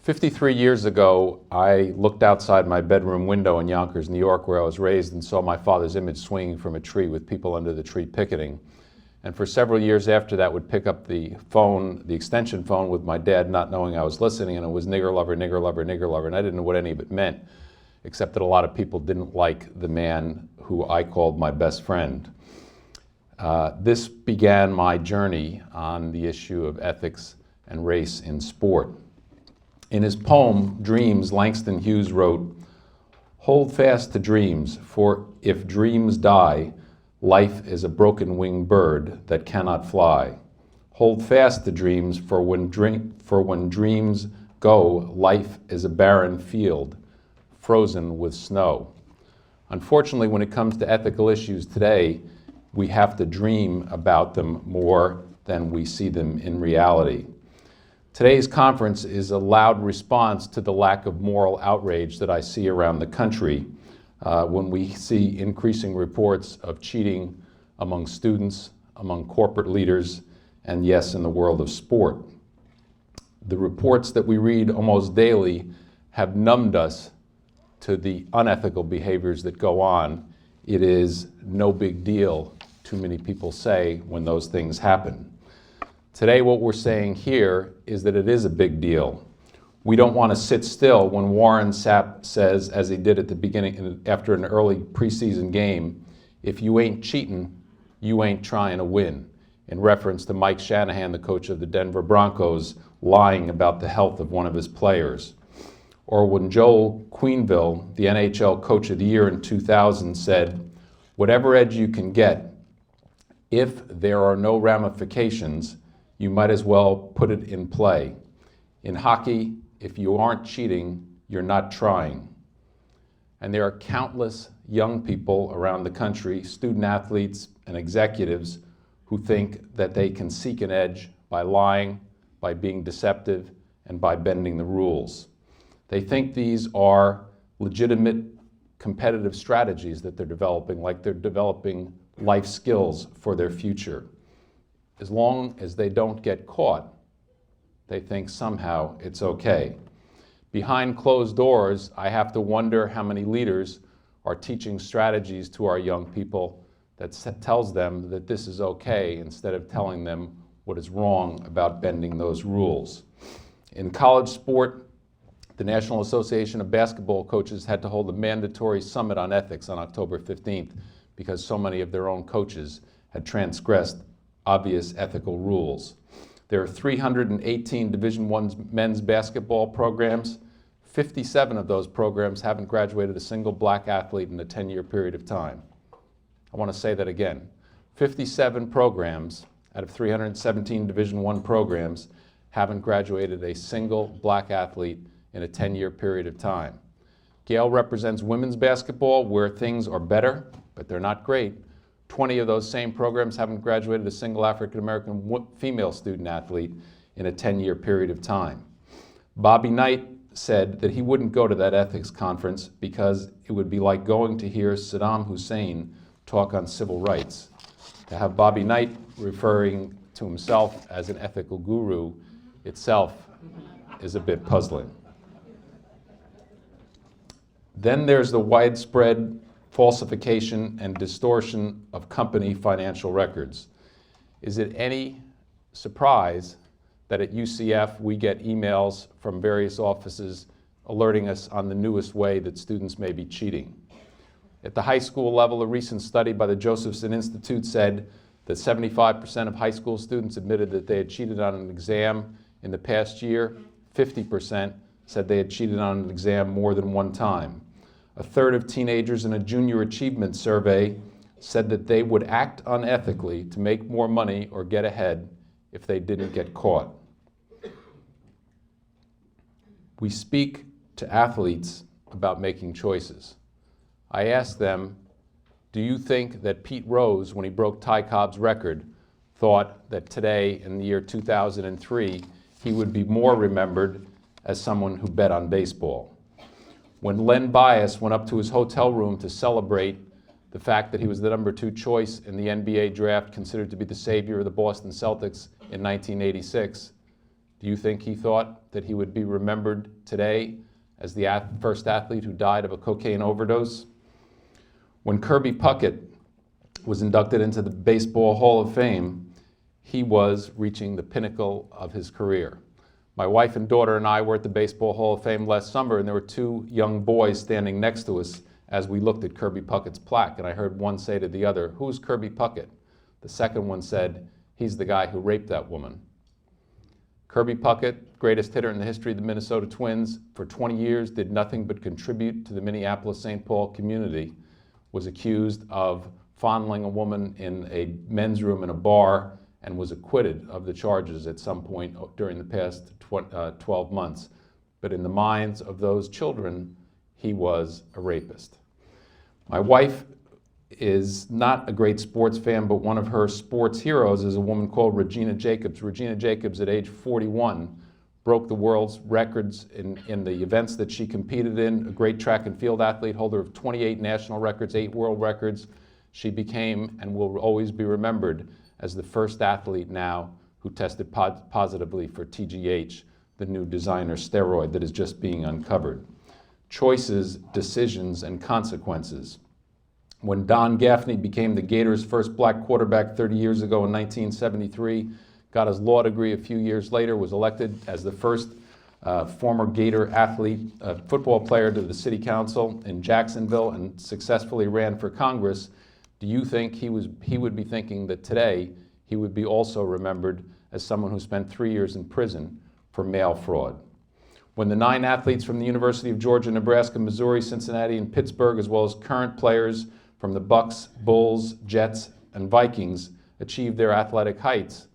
53 years ago, I looked outside my bedroom window in Yonkers, New York, where I was raised, and saw my father's image swinging from a tree with people under the tree picketing. And for several years after that, would pick up the phone, the extension phone with my dad, not knowing I was listening, and it was nigger lover, nigger lover, nigger lover, and I didn't know what any of it meant, except that a lot of people didn't like the man who I called my best friend. This began my journey on the issue of ethics and race in sport. In his poem, Dreams, Langston Hughes wrote, "Hold fast to dreams, for if dreams die, life is a broken-winged bird that cannot fly. Hold fast to dreams, for when dreams go, life is a barren field, frozen with snow." Unfortunately, when it comes to ethical issues today, we have to dream about them more than we see them in reality. Today's conference is a loud response to the lack of moral outrage that I see around the country when we see increasing reports of cheating among students, among corporate leaders, and yes, in the world of sport. The reports that we read almost daily have numbed us to the unethical behaviors that go on. It is no big deal, too many people say, when those things happen. Today, what we're saying here is that it is a big deal. We don't want to sit still when Warren Sapp says, as he did at the beginning, after an early preseason game, "If you ain't cheating, you ain't trying to win," in reference to Mike Shanahan, the coach of the Denver Broncos, lying about the health of one of his players. Or when Joel Quenneville, the NHL Coach of the Year in 2000, said, "Whatever edge you can get, if there are no ramifications, you might as well put it in play. In hockey, if you aren't cheating, you're not trying." And there are countless young people around the country, student athletes and executives, who think that they can seek an edge by lying, by being deceptive, and by bending the rules. They think these are legitimate competitive strategies that they're developing, like they're developing life skills for their future. As long as they don't get caught, they think somehow it's okay. Behind closed doors, I have to wonder how many leaders are teaching strategies to our young people that tells them that this is okay, instead of telling them what is wrong about bending those rules. In college sport, the National Association of Basketball Coaches had to hold a mandatory summit on ethics on October 15th because so many of their own coaches had transgressed obvious ethical rules. There are 318 Division I men's basketball programs. 57 of those programs haven't graduated a single black athlete in a 10-year period of time. I want to say that again. 57 programs out of 317 Division I programs haven't graduated a single black athlete in a 10-year period of time. Gail represents women's basketball, where things are better, but they're not great. 20 of those same programs haven't graduated a single African-American female student athlete in a 10-year period of time. Bobby Knight said that he wouldn't go to that ethics conference because it would be like going to hear Saddam Hussein talk on civil rights. To have Bobby Knight referring to himself as an ethical guru itself is a bit puzzling. Then there's the widespread falsification and distortion of company financial records. Is it any surprise that at UCF we get emails from various offices alerting us on the newest way that students may be cheating? At the high school level, a recent study by the Josephson Institute said that 75% of high school students admitted that they had cheated on an exam in the past year. 50% said they had cheated on an exam more than one time. A third of teenagers in a junior achievement survey said that they would act unethically to make more money or get ahead if they didn't get caught. We speak to athletes about making choices. I asked them, do you think that Pete Rose, when he broke Ty Cobb's record, thought that today, in the year 2003, he would be more remembered as someone who bet on baseball? When Len Bias went up to his hotel room to celebrate the fact that he was the number 2 choice in the NBA draft, considered to be the savior of the Boston Celtics in 1986, do Do you think he thought that he would be remembered today as the first athlete who died of a cocaine overdose? When Kirby Puckett was inducted into the Baseball Hall of Fame, he was reaching the pinnacle of his career. My wife and daughter and I were at the Baseball Hall of Fame last summer, and there were two young boys standing next to us as we looked at Kirby Puckett's plaque, and I heard one say to the other, "Who's Kirby Puckett?" The second one said, "He's the guy who raped that woman." Kirby Puckett, greatest hitter in the history of the Minnesota Twins, for 20 years did nothing but contribute to the Minneapolis-St. Paul community, was accused of fondling a woman in a men's room in a bar, and was acquitted of the charges at some point during the past 12 months. But in the minds of those children, he was a rapist. My wife is not a great sports fan, but one of her sports heroes is a woman called Regina Jacobs. Regina Jacobs, at age 41, broke the world's records in the events that she competed in, a great track and field athlete, holder of 28 national records, 8 world records. She became and will always be remembered as the first athlete now who tested positively for TGH, the new designer steroid that is just being uncovered. Choices, decisions, and consequences. When Don Gaffney became the Gators' first black quarterback 30 years ago in 1973, got his law degree a few years later, was elected as the first former Gator athlete, football player to the city council in Jacksonville, and successfully ran for Congress, do you think he would be thinking that today he would be also remembered as someone who spent 3 years in prison for mail fraud? When the 9 athletes from the University of Georgia, Nebraska, Missouri, Cincinnati, and Pittsburgh, as well as current players from the Bucks, Bulls, Jets, and Vikings achieved their athletic heights,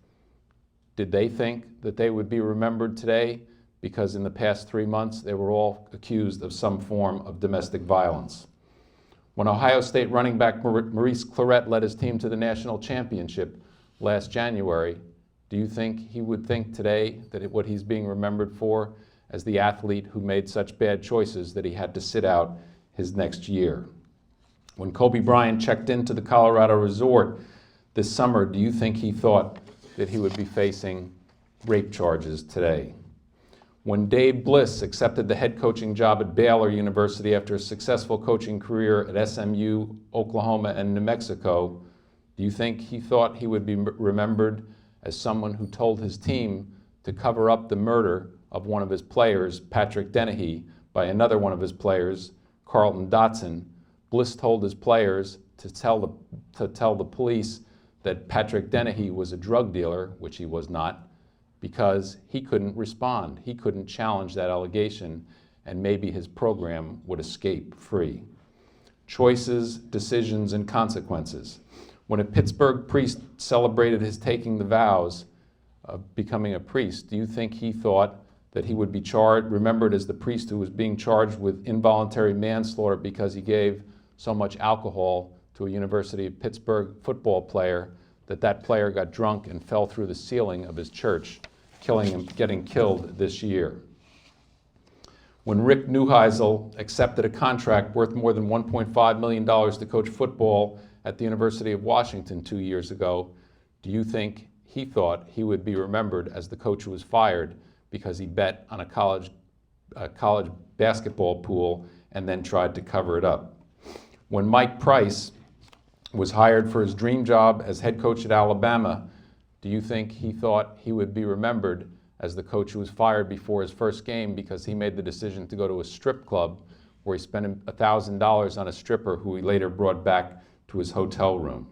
did they think that they would be remembered today because in the past 3 months they were all accused of some form of domestic violence? When Ohio State running back Maurice Clarett led his team to the national championship last January, do you think he would think today that what he's being remembered for as the athlete who made such bad choices that he had to sit out his next year? When Kobe Bryant checked into the Colorado resort this summer, do you think he thought that he would be facing rape charges today? When Dave Bliss accepted the head coaching job at Baylor University after a successful coaching career at SMU, Oklahoma, and New Mexico, do you think he thought he would be remembered as someone who told his team to cover up the murder of one of his players, Patrick Dennehy, by another one of his players, Carlton Dotson? Bliss told his players to tell the police that Patrick Dennehy was a drug dealer, which he was not, because he couldn't respond. He couldn't challenge that allegation, and maybe his program would escape free. Choices, decisions, and consequences. When a Pittsburgh priest celebrated his taking the vows of becoming a priest, do you think he thought that he would be remembered as the priest who was being charged with involuntary manslaughter because he gave so much alcohol to a University of Pittsburgh football player that player got drunk and fell through the ceiling of his church, killing him, getting killed this year? When Rick Neuheisel accepted a contract worth more than $1.5 million to coach football at the University of Washington 2 years ago, do you think he thought he would be remembered as the coach who was fired because he bet on a college basketball pool and then tried to cover it up? When Mike Price was hired for his dream job as head coach at Alabama, do you think he thought he would be remembered as the coach who was fired before his first game because he made the decision to go to a strip club where he spent $1,000 on a stripper who he later brought back to his hotel room?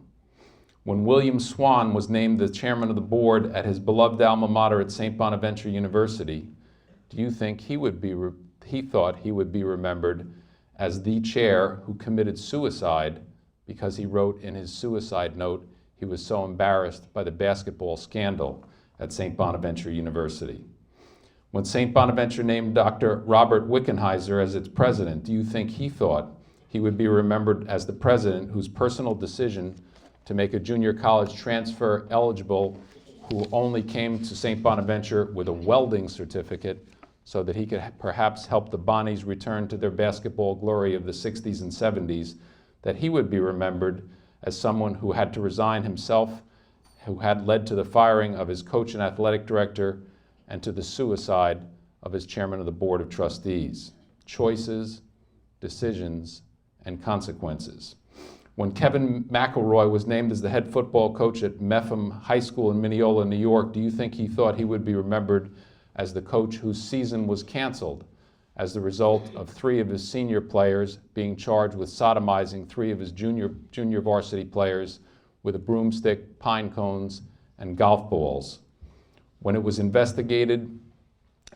When William Swan was named the chairman of the board at his beloved alma mater at St. Bonaventure University, do you think he thought he would be remembered as the chair who committed suicide because he wrote in his suicide note he was so embarrassed by the basketball scandal at St. Bonaventure University? When St. Bonaventure named Dr. Robert Wickenheiser as its president, do you think he thought he would be remembered as the president whose personal decision to make a junior college transfer eligible who only came to St. Bonaventure with a welding certificate so that he could perhaps help the Bonnies return to their basketball glory of the 60s and 70s, that he would be remembered as someone who had to resign himself, who had led to the firing of his coach and athletic director, and to the suicide of his chairman of the Board of Trustees. Choices, decisions, and consequences. When Kevin McElroy was named as the head football coach at Mepham High School in Mineola, New York, do you think he thought he would be remembered as the coach whose season was canceled as the result of 3 of his senior players being charged with sodomizing 3 of his junior varsity players with a broomstick, pine cones, and golf balls? When it was investigated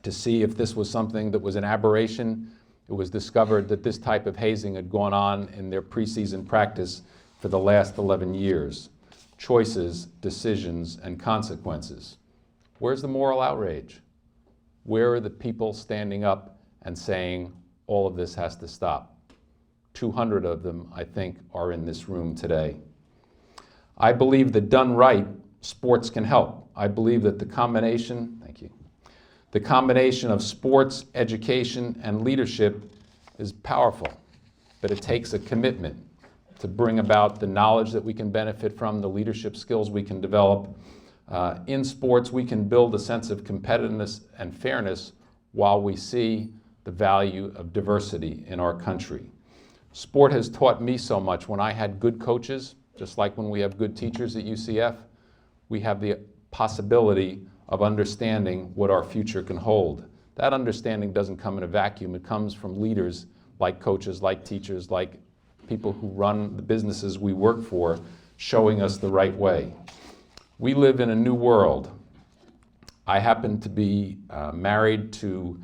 to see if this was something that was an aberration, it was discovered that this type of hazing had gone on in their preseason practice for the last 11 years. Choices, decisions, and consequences. Where's the moral outrage? Where are the people standing up and saying all of this has to stop? 200 of them, I think, are in this room today. I believe that done right, sports can help. I believe that the combination of sports, education, and leadership is powerful, but it takes a commitment to bring about the knowledge that we can benefit from, the leadership skills we can develop. In sports, we can build a sense of competitiveness and fairness while we see the value of diversity in our country. Sport has taught me so much. When I had good coaches, just like when we have good teachers at UCF, we have the possibility of understanding what our future can hold. That understanding doesn't come in a vacuum. It comes from leaders like coaches, like teachers, like people who run the businesses we work for, showing us the right way. We live in a new world. I happen to be married to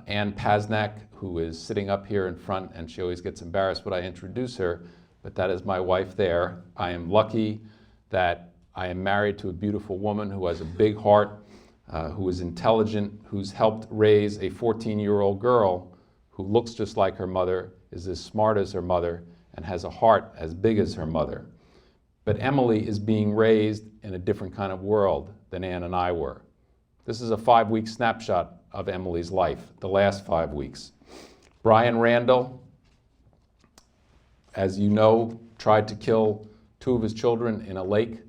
Ann Pasnak, who is sitting up here in front, and she always gets embarrassed when I introduce her, but that is my wife there. I am lucky that I am married to a beautiful woman who has a big heart, who is intelligent, who's helped raise a 14-year-old girl who looks just like her mother, is as smart as her mother, and has a heart as big as her mother. But Emily is being raised in a different kind of world than Ann and I were. This is a 5-week snapshot of Emily's life, the last 5 weeks. Brian Randall, as you know, tried to kill 2 of his children in a lake,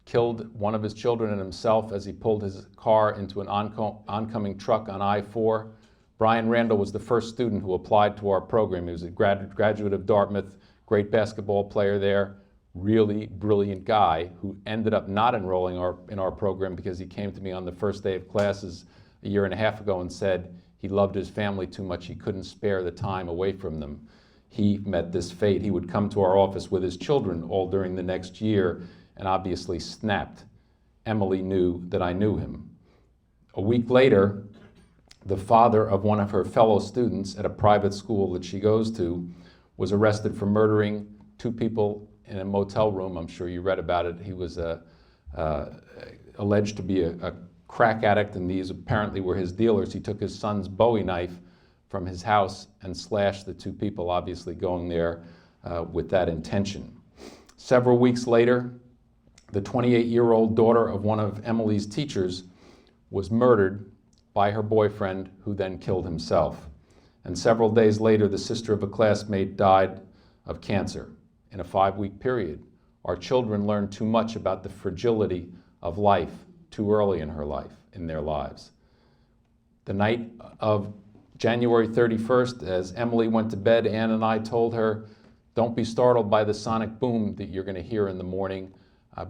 killed one of his children and himself as he pulled his car into an oncoming truck on I-4. Brian Randall was the first student who applied to our program. He was a graduate of Dartmouth, great basketball player there, really brilliant guy who ended up not enrolling in our program because he came to me on the first day of classes a year and a half ago and said he loved his family too much, he couldn't spare the time away from them. He met this fate. He would come to our office with his children all during the next year and obviously snapped. Emily knew that I knew him. A week later, the father of one of her fellow students at a private school that she goes to was arrested for murdering 2 people in a motel room. I'm sure you read about it. He was alleged to be a crack addict, and these apparently were his dealers. He took his son's Bowie knife from his house and slashed the 2 people, obviously going there with that intention. Several weeks later, the 28-year-old daughter of one of Emily's teachers was murdered by her boyfriend, who then killed himself. And several days later, the sister of a classmate died of cancer in a 5-week period. Our children learned too much about the fragility of life too early in their lives. The night of January 31st, as Emily went to bed, Ann and I told her, don't be startled by the sonic boom that you're going to hear in the morning,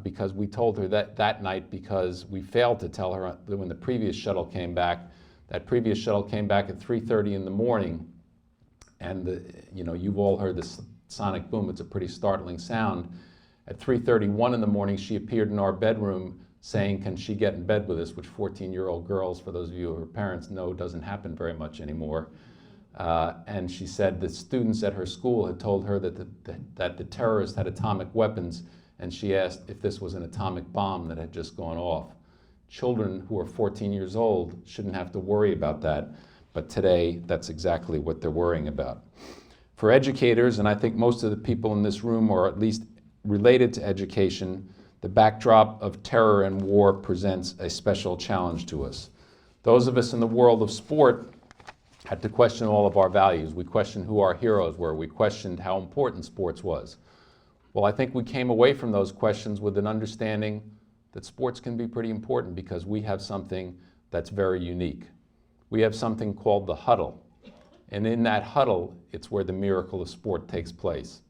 because we told her that night because we failed to tell her that when the previous shuttle came back. That previous shuttle came back at 3:30 in the morning, and you've all heard this sonic boom. It's a pretty startling sound. At 3:31 in the morning, she appeared in our bedroom saying, can she get in bed with us, which 14-year-old girls, for those of you who are parents, know doesn't happen very much anymore. And she said the students at her school had told her that the terrorist had atomic weapons, and she asked if this was an atomic bomb that had just gone off. Children who are 14 years old shouldn't have to worry about that, but today that's exactly what they're worrying about. For educators, and I think most of the people in this room are at least related to education, the backdrop of terror and war presents a special challenge to us. Those of us in the world of sport had to question all of our values. We questioned who our heroes were. We questioned how important sports was. Well, I think we came away from those questions with an understanding that sports can be pretty important because we have something that's very unique. We have something called the huddle. And in that huddle, it's where the miracle of sport takes place.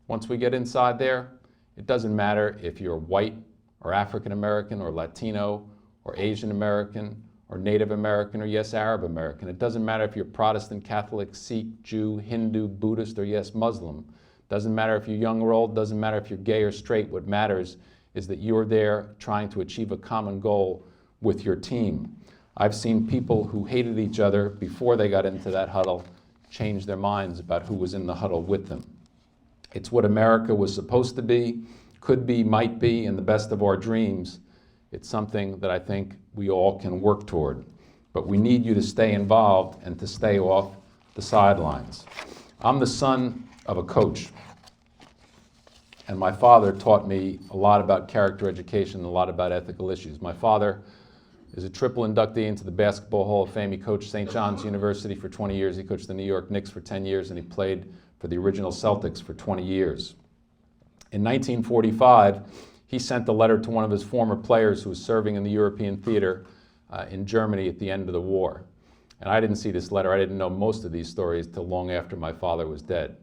Once we get inside there, it doesn't matter if you're white or African American or Latino or Asian American or Native American or yes, Arab American. It doesn't matter if you're Protestant, Catholic, Sikh, Jew, Hindu, Buddhist, or yes, Muslim. Doesn't matter if you're young or old, doesn't matter if you're gay or straight. What matters is that you're there trying to achieve a common goal with your team. I've seen people who hated each other before they got into that huddle change their minds about who was in the huddle with them. It's what America was supposed to be, could be, might be, and the best of our dreams. It's something that I think we all can work toward. But we need you to stay involved and to stay off the sidelines. I'm the son of a coach, and my father taught me a lot about character education and a lot about ethical issues. My father is a triple inductee into the Basketball Hall of Fame. He coached St. John's University for 20 years. He coached the New York Knicks for 10 years, and he played for the original Celtics for 20 years. In 1945, he sent a letter to one of his former players who was serving in the European theater in Germany at the end of the war. And I didn't see this letter. I didn't know most of these stories till long after my father was dead.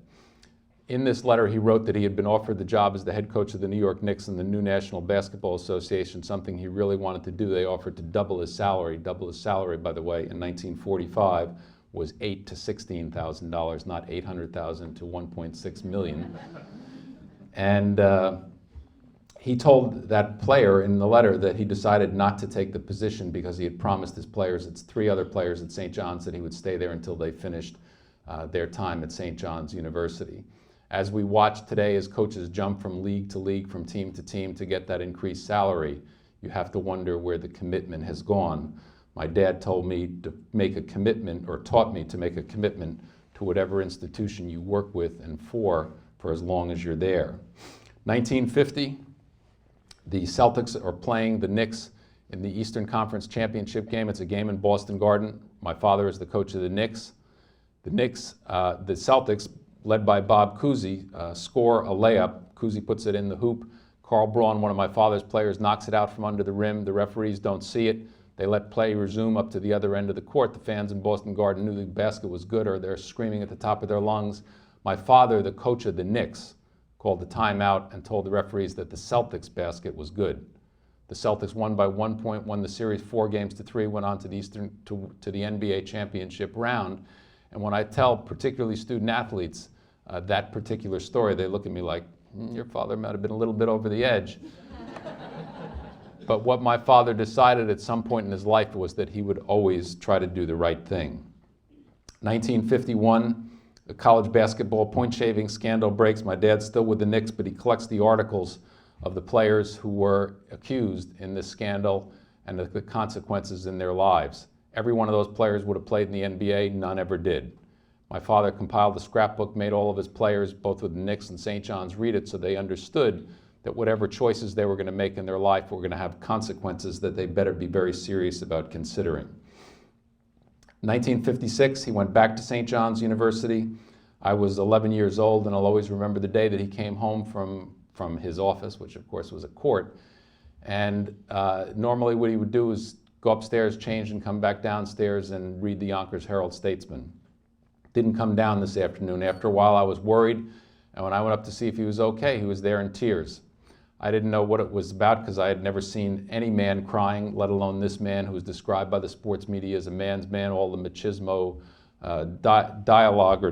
In this letter, he wrote that he had been offered the job as the head coach of the New York Knicks and the new National Basketball Association, something he really wanted to do. They offered to double his salary. Double his salary, by the way, in 1945 was $8,000 to $16,000, not $800,000 to $1.6 million. And he told that player in the letter that he decided not to take the position because he had promised his players, it's 3 other players at St. John's, that he would stay there until they finished their time at St. John's University. As we watch today as coaches jump from league to league, from team to team to get that increased salary, you have to wonder where the commitment has gone. My dad told me to make a commitment, or taught me to make a commitment to whatever institution you work with and for as long as you're there. 1950, the Celtics are playing the Knicks in the Eastern Conference Championship game. It's a game in Boston Garden. My father is the coach of the Knicks. The Celtics, led by Bob Cousy, score a layup. Cousy puts it in the hoop. Carl Braun, one of my father's players, knocks it out from under the rim. The referees don't see it. They let play resume up to the other end of the court. The fans in Boston Garden knew the basket was good, or they're screaming at the top of their lungs. My father, the coach of the Knicks, called the timeout and told the referees that the Celtics basket was good. The Celtics won by 1 point, won the series 4-3, went on to the NBA championship round. And when I tell particularly student athletes that particular story, they look at me like, your father might have been a little bit over the edge. But what my father decided at some point in his life was that he would always try to do the right thing. 1951, the college basketball point shaving scandal breaks. My dad's still with the Knicks, but he collects the articles of the players who were accused in this scandal and the consequences in their lives. Every one of those players would have played in the NBA, none ever did. My father compiled the scrapbook, made all of his players, both with the Knicks and St. John's, read it so they understood that whatever choices they were going to make in their life were going to have consequences that they better be very serious about considering. 1956, he went back to St. John's University. I was 11 years old, and I'll always remember the day that he came home from his office, which of course was a court. And normally what he would do is go upstairs, change, and come back downstairs and read the Yonkers Herald-Statesman. Didn't come down this afternoon. After a while, I was worried, and when I went up to see if he was okay, he was there in tears. I didn't know what it was about because I had never seen any man crying, let alone this man who was described by the sports media as a man's man. All the machismo dialogue or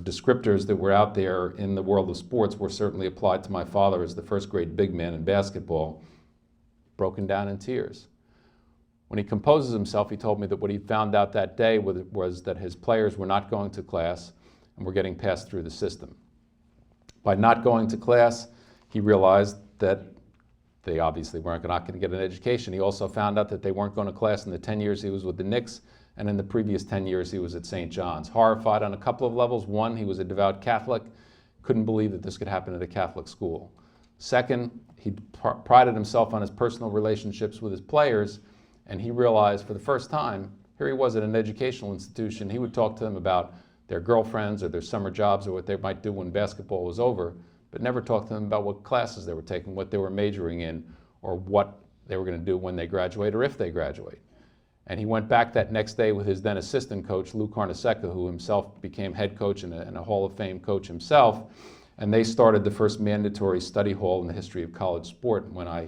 descriptors that were out there in the world of sports were certainly applied to my father as the first great big man in basketball, broken down in tears. When he composes himself, he told me that what he found out that day was that his players were not going to class and were getting passed through the system. By not going to class, he realized that they obviously weren't not going to get an education. He also found out that they weren't going to class in the 10 years he was with the Knicks, and in the previous 10 years he was at St. John's. Horrified on a couple of levels. One, he was a devout Catholic, couldn't believe that this could happen at a Catholic school. Second, he prided himself on his personal relationships with his players, and he realized for the first time, here he was at an educational institution, he would talk to them about their girlfriends or their summer jobs or what they might do when basketball was over, but never talk to them about what classes they were taking, what they were majoring in, or what they were going to do when they graduate or if they graduate. And he went back that next day with his then assistant coach, Lou Carnesecca, who himself became head coach and a Hall of Fame coach himself. And they started the first mandatory study hall in the history of college sport. When I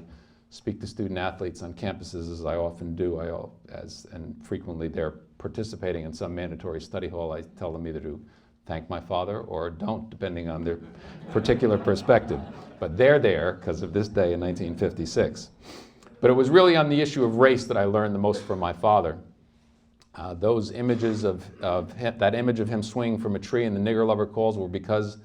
speak to student athletes on campuses, as I often do, and frequently they're participating in some mandatory study hall, I tell them either to thank my father or don't, depending on their particular perspective. But they're there because of this day in 1956. But it was really on the issue of race that I learned the most from my father. Those images of him, that image of him swinging from a tree and the nigger lover calls were because,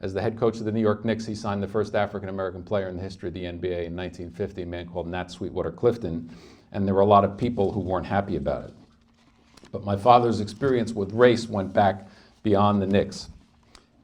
as the head coach of the New York Knicks, he signed the first African-American player in the history of the NBA in 1950, a man called Nat Sweetwater Clifton, and there were a lot of people who weren't happy about it. But my father's experience with race went back beyond the Knicks.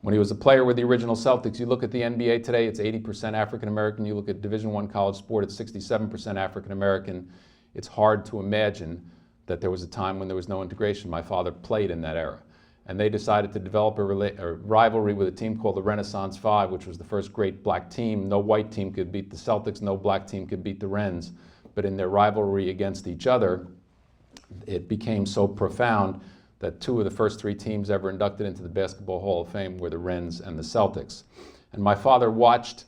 When he was a player with the original Celtics, you look at the NBA today, it's 80% African-American. You look at Division I college sport, it's 67% African-American. It's hard to imagine that there was a time when there was no integration. My father played in that era. And they decided to develop a rivalry with a team called the Renaissance Five, which was the first great black team. No white team could beat the Celtics, no black team could beat the Rens. But in their rivalry against each other, it became so profound that two of the first three teams ever inducted into the Basketball Hall of Fame were the Rens and the Celtics. And my father watched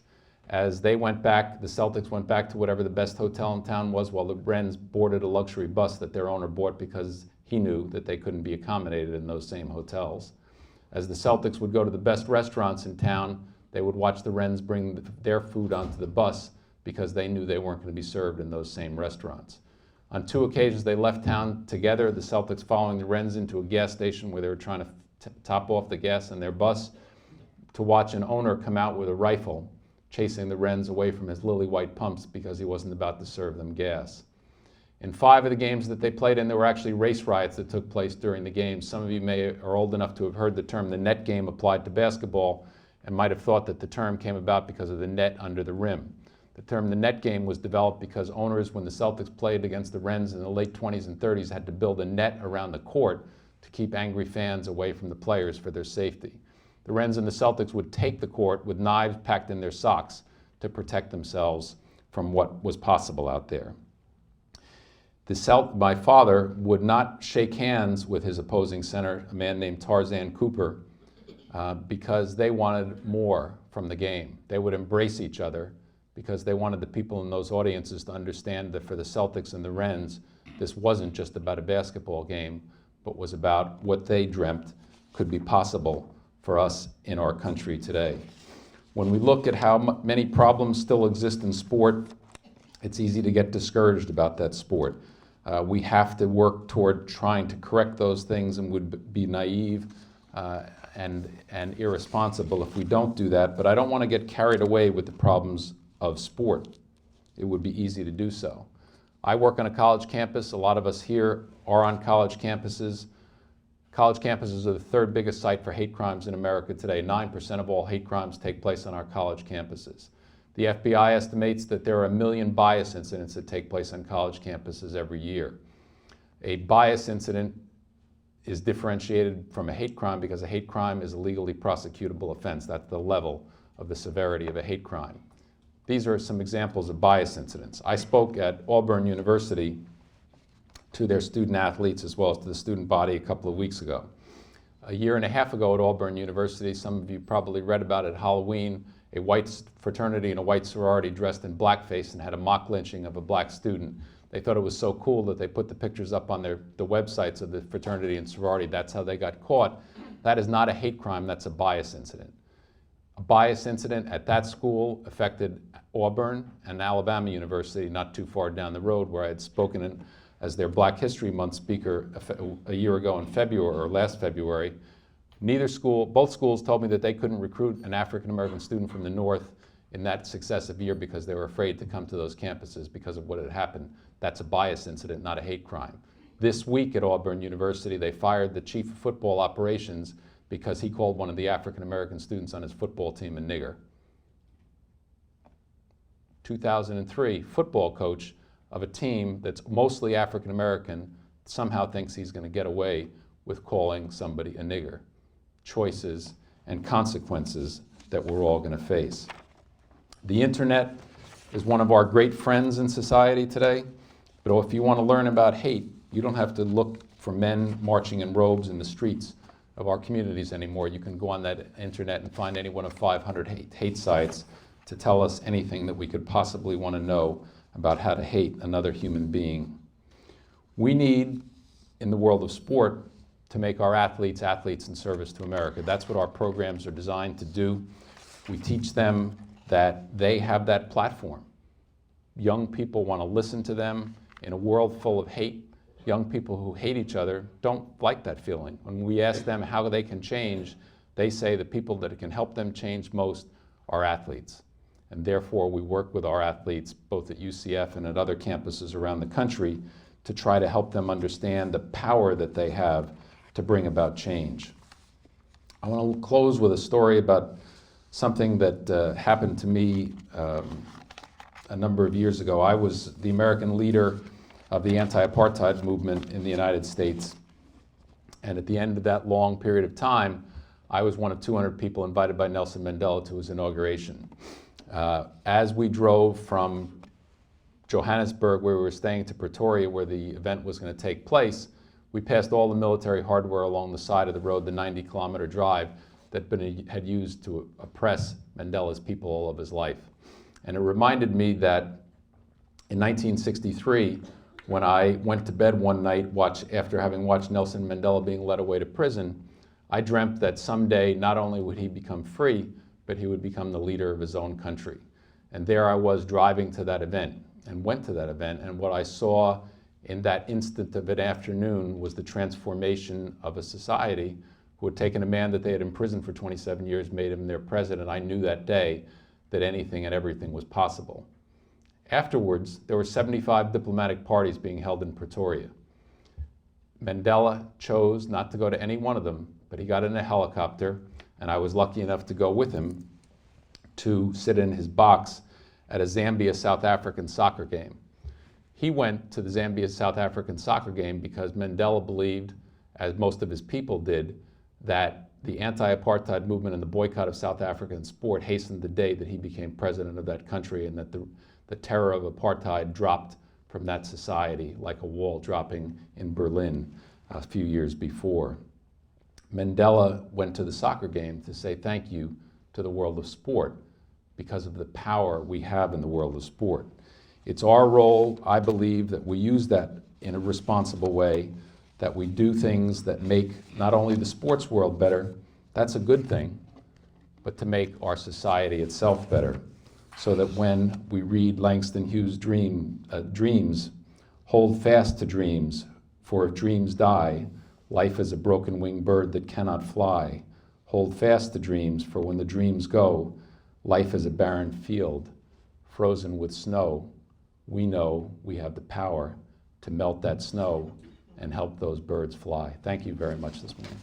as they went back, the Celtics went back to whatever the best hotel in town was, while the Rens boarded a luxury bus that their owner bought because he knew that they couldn't be accommodated in those same hotels. As the Celtics would go to the best restaurants in town, they would watch the Rens bring their food onto the bus because they knew they weren't going to be served in those same restaurants. On two occasions, they left town together, the Celtics following the Rens into a gas station where they were trying to top off the gas in their bus, to watch an owner come out with a rifle, chasing the Rens away from his lily white pumps because he wasn't about to serve them gas. In 5 of the games that they played in, there were actually race riots that took place during the games. Some of you are old enough to have heard the term the net game applied to basketball and might have thought that the term came about because of the net under the rim. The term the net game was developed because owners, when the Celtics played against the Rens in the late 20s and 30s, had to build a net around the court to keep angry fans away from the players for their safety. The Rens and the Celtics would take the court with knives packed in their socks to protect themselves from what was possible out there. My father would not shake hands with his opposing center, a man named Tarzan Cooper, because they wanted more from the game. They would embrace each other because they wanted the people in those audiences to understand that for the Celtics and the Rens, this wasn't just about a basketball game, but was about what they dreamt could be possible for us in our country today. When we look at how many problems still exist in sport, it's easy to get discouraged about that sport. We have to work toward trying to correct those things, and would be naive and irresponsible if we don't do that. But I don't want to get carried away with the problems of sport. It would be easy to do so. I work on a college campus. A lot of us here are on college campuses. College campuses are the 3rd biggest site for hate crimes in America today. 9% of all hate crimes take place on our college campuses. The FBI estimates that there are 1 million bias incidents that take place on college campuses every year. A bias incident is differentiated from a hate crime because a hate crime is a legally prosecutable offense. That's the level of the severity of a hate crime. These are some examples of bias incidents. I spoke at Auburn University to their student athletes as well as to the student body a couple of weeks ago. A year and a half ago at Auburn University, some of you probably read about it, Halloween, a white fraternity and a white sorority dressed in blackface and had a mock lynching of a black student. They thought it was so cool that they put the pictures up on the websites of the fraternity and sorority. That's how they got caught. That is not a hate crime, that's a bias incident. A bias incident at that school affected Auburn and Alabama University, not too far down the road, where I had spoken as their Black History Month speaker a year ago in February, or last February. Both schools told me that they couldn't recruit an African-American student from the North in that successive year because they were afraid to come to those campuses because of what had happened. That's a bias incident, not a hate crime. This week at Auburn University, they fired the chief of football operations because he called one of the African-American students on his football team a nigger. 2003, football coach of a team that's mostly African-American somehow thinks he's going to get away with calling somebody a nigger. Choices and consequences that we're all going to face. The internet is one of our great friends in society today, but if you want to learn about hate, You don't have to look for men marching in robes in the streets of our communities anymore. You can go on that internet and find any one of 500 hate sites to tell us anything that we could possibly want to know about how to hate another human being. We need, in the world of sport, to make our athletes in service to America. That's what our programs are designed to do. We teach them that they have that platform. Young people want to listen to them. In a world full of hate, young people who hate each other don't like that feeling. When we ask them how they can change, they say the people that can help them change most are athletes. And therefore, we work with our athletes, both at UCF and at other campuses around the country, to try to help them understand the power that they have to bring about change. I want to close with a story about something that happened to me a number of years ago. I was the American leader of the anti-apartheid movement in the United States. And at the end of that long period of time, I was one of 200 people invited by Nelson Mandela to his inauguration. As we drove from Johannesburg, where we were staying, to Pretoria, where the event was going to take place, we passed all the military hardware along the side of the road, the 90-kilometer drive that had used to oppress Mandela's people all of his life. And it reminded me that in 1963, when I went to bed one night after having watched Nelson Mandela being led away to prison, I dreamt that someday not only would he become free, but he would become the leader of his own country. And there I was driving to that event and went to that event, and what I saw in that instant of an afternoon was the transformation of a society who had taken a man that they had imprisoned for 27 years, made him their president. I knew that day that anything and everything was possible. Afterwards, there were 75 diplomatic parties being held in Pretoria. Mandela chose not to go to any one of them, but he got in a helicopter, and I was lucky enough to go with him to sit in his box at a Zambia-South African soccer game. He went to the Zambia-South African soccer game because Mandela believed, as most of his people did, that the anti-apartheid movement and the boycott of South African sport hastened the day that he became president of that country, and that the terror of apartheid dropped from that society like a wall dropping in Berlin a few years before. Mandela went to the soccer game to say thank you to the world of sport because of the power we have in the world of sport. It's our role, I believe, that we use that in a responsible way, that we do things that make not only the sports world better, that's a good thing, but to make our society itself better, so that when we read Langston Hughes' dreams, hold fast to dreams, for if dreams die, life is a broken-winged bird that cannot fly. Hold fast to dreams, for when the dreams go, life is a barren field, frozen with snow. We know we have the power to melt that snow and help those birds fly. Thank you very much this morning.